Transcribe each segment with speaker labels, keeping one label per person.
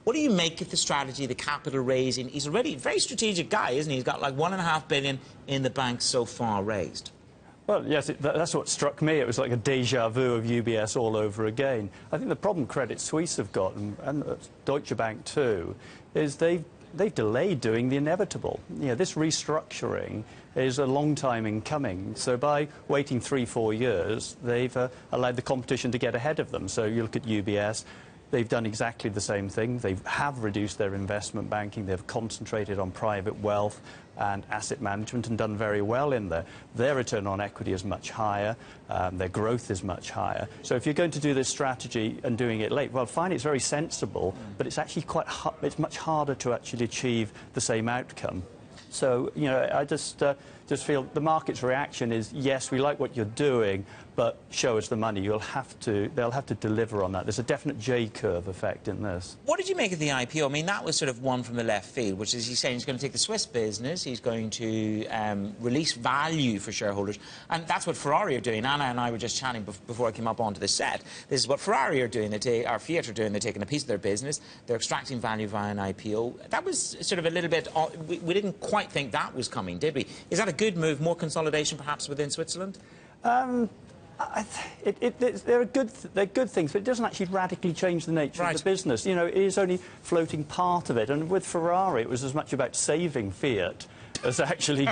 Speaker 1: What do you make of the strategy, the capital raising? He's already a very strategic guy, isn't he? He's got like $1.5 billion in the bank so far raised.
Speaker 2: Well, yes, that's what struck me. It was like a déjà vu of UBS all over again. I think the problem Credit Suisse have got, and Deutsche Bank too, is they've delayed doing the inevitable. You know, this restructuring is a long time in coming. So by waiting 3-4 years, they've allowed the competition to get ahead of them. So you look at UBS. They've done exactly the same thing. They have reduced their investment banking. They've concentrated on private wealth and asset management and done very well in there. Their return on equity is much higher. Their growth is much higher. So if you're going to do this strategy and doing it late, well, fine, it's very sensible, but it's actually it's much harder to actually achieve the same outcome. So, you know, I just feel the market's reaction is, yes, we like what you're doing, but show us the money. They'll have to deliver on that. There's a definite J-curve effect in this.
Speaker 1: What did you make of the IPO? I mean, that was sort of one from the left field, which is he's saying he's going to take the Swiss business, he's going to release value for shareholders, and that's what Ferrari are doing. Anna and I were just chatting before I came up onto the set. This is what Ferrari are doing, or Fiat are doing. They're taking a piece of their business, they're extracting value via an IPO. That was sort of a little bit... We didn't quite think that was coming, did we? Is that a good move, more consolidation perhaps within Switzerland?
Speaker 2: They're good things, but it doesn't actually radically change the nature of the business. You know, it is only floating part of it. And with Ferrari, it was as much about saving Fiat as actually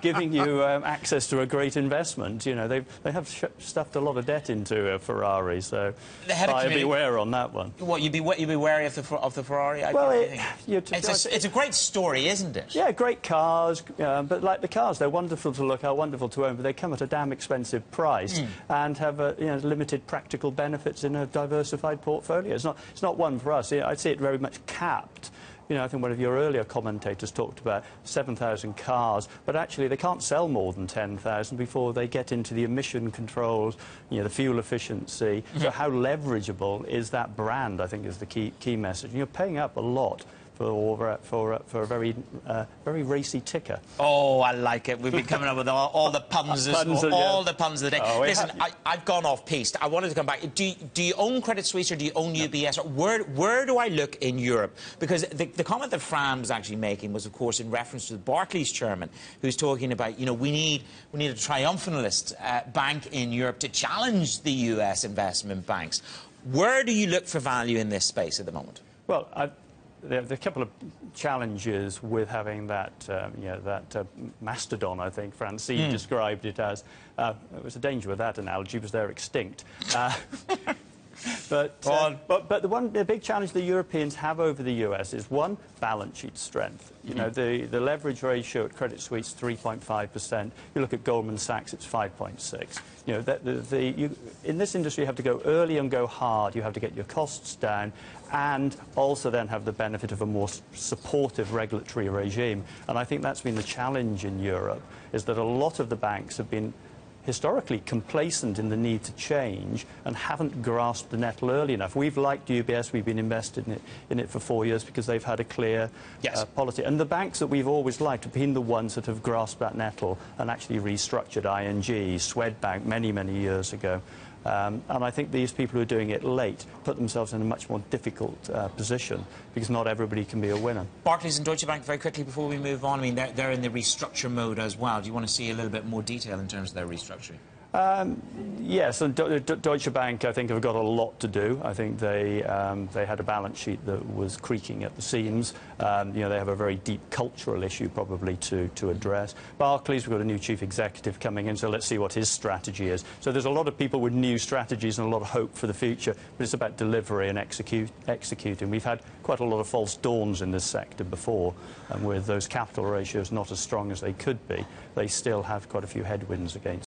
Speaker 2: giving you access to a great investment. You know, they have stuffed a lot of debt into Ferrari, so buyer beware on that one.
Speaker 1: What, you'd be wary of the Ferrari?
Speaker 2: Well,
Speaker 1: it's a great story, isn't it?
Speaker 2: Yeah, great cars, but like the cars, they're wonderful to look at, wonderful to own, but they come at a damn expensive price and have limited practical benefits in a diversified portfolio. It's not one for us. I'd say it very much capped. You know, I think one of your earlier commentators talked about 7,000 cars, but actually they can't sell more than 10,000 before they get into the emission controls, you know, the fuel efficiency. So how leverageable is that brand, I think, is the key message. And you're paying up a lot for a very racy ticker.
Speaker 1: Oh, I like it. We've been coming up with all the puns, the puns of the day. Oh, listen, I've gone off-piste. I wanted to come back. Do you own Credit Suisse or do you own UBS? Where do I look in Europe? Because the comment that Fran was actually making was, of course, in reference to the Barclays chairman, who's talking about, you know, we need a triumphalist bank in Europe to challenge the US investment banks. Where do you look for value in this space at the moment?
Speaker 2: Well, there are a couple of challenges with having that, mastodon, I think Francine described it as. It was a danger with that analogy, because they're extinct. But the big challenge the Europeans have over the US is, one, balance sheet strength. You know, the leverage ratio at Credit Suisse, 3.5%. You look at Goldman Sachs, it's 5.6%. You know, in this industry, you have to go early and go hard. You have to get your costs down and also then have the benefit of a more supportive regulatory regime. And I think that's been the challenge in Europe, is that a lot of the banks have been historically complacent in the need to change and haven't grasped the nettle early enough. We've liked UBS, we've been invested in it for 4 years because they've had a clear policy. And the banks that we've always liked have been the ones that have grasped that nettle and actually restructured ING, Swedbank many, many years ago. And I think these people who are doing it late put themselves in a much more difficult position, because not everybody can be a winner.
Speaker 1: Barclays and Deutsche Bank, very quickly before we move on, I mean, they're in the restructure mode as well. Do you want to see a little bit more detail in terms of their restructuring?
Speaker 2: Yes, and Deutsche Bank, I think, have got a lot to do. I think they had a balance sheet that was creaking at the seams. You know, they have a very deep cultural issue probably to address. Barclays, we've got a new chief executive coming in, so let's see what his strategy is. So there's a lot of people with new strategies and a lot of hope for the future, but it's about delivery and executing. We've had quite a lot of false dawns in this sector before, and with those capital ratios not as strong as they could be, they still have quite a few headwinds against